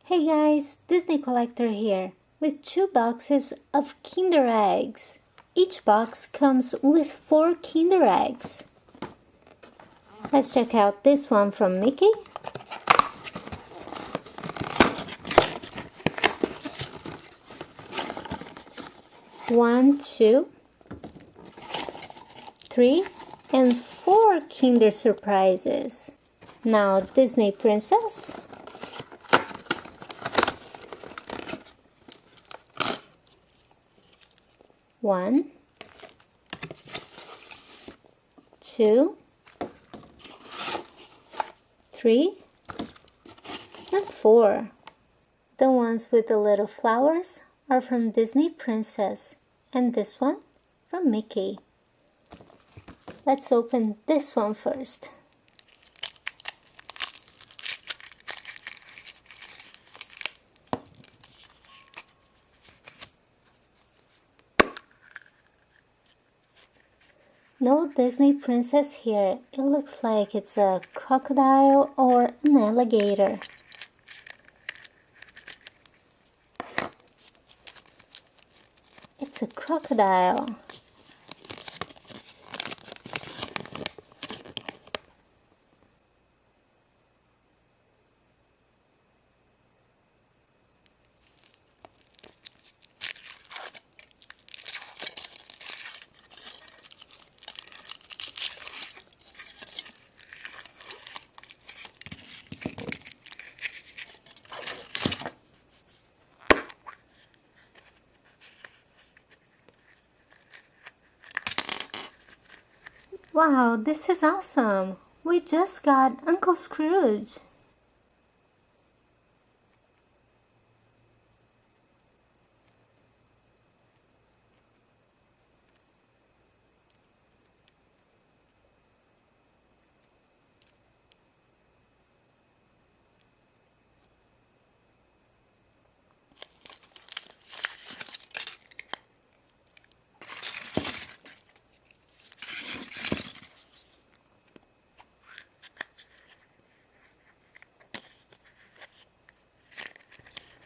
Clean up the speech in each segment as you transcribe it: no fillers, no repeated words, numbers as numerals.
Hey guys, Disney Collector here with 2 boxes of Kinder Eggs. Each box comes with 4 Kinder Eggs. Let's check out this one from Mickey. One, two, three, and 4 Kinder Surprises. Now Disney Princess. One, two, three, and 4. The ones with the little flowers are from Disney Princess, and this one from Mickey. Let's open this one first. No Disney Princess here. It looks like it's a crocodile or an alligator. It's a crocodile. Wow, this is awesome! We just got Uncle Scrooge!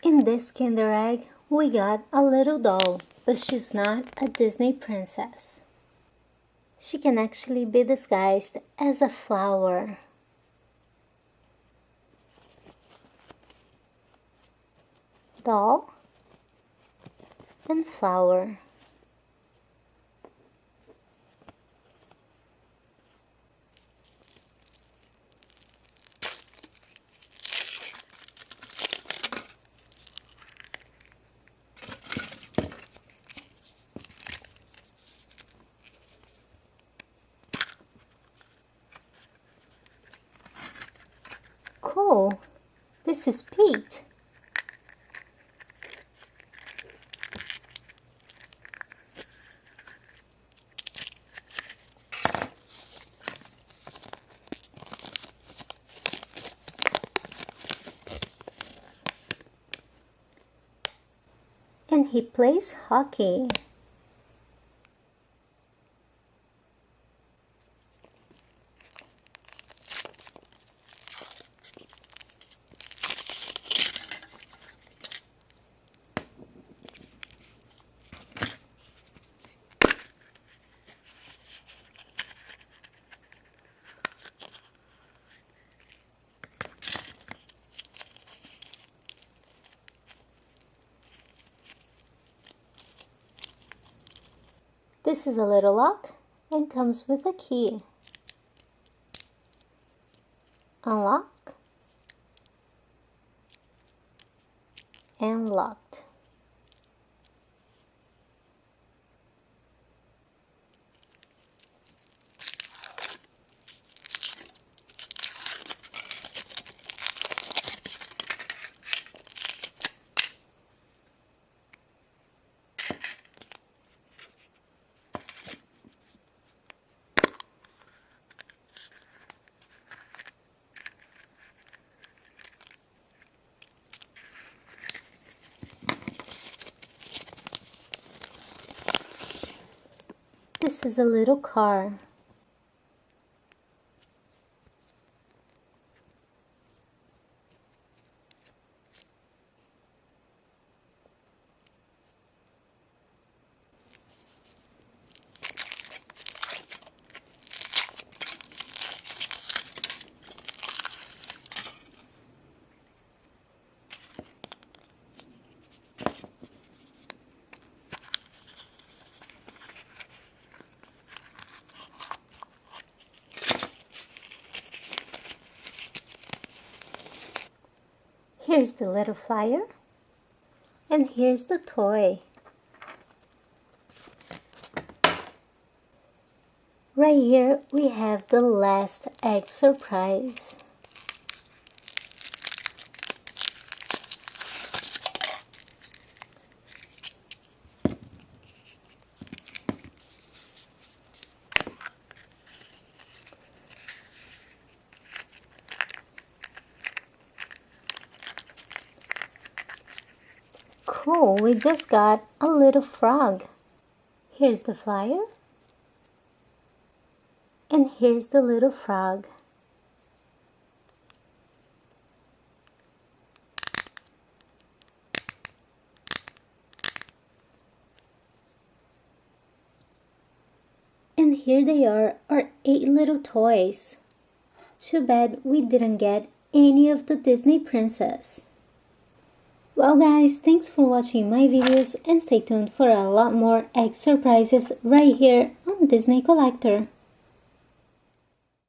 In this Kinder Egg, we got a little doll, but she's not a Disney princess. She can actually be disguised as a flower. Doll and flower. Cool! This is Pete. And he plays hockey. This is a little lock and comes with a key. Unlock and locked. This is a little car. Here's the little flyer. And here's the toy. Right here we have the last egg surprise. Cool, we just got a little frog. Here's the flyer. And here's the little frog. And here they are, our 8 little toys. Too bad we didn't get any of the Disney princess. Well guys, thanks for watching my videos and stay tuned for a lot more egg surprises right here on Disney Collector.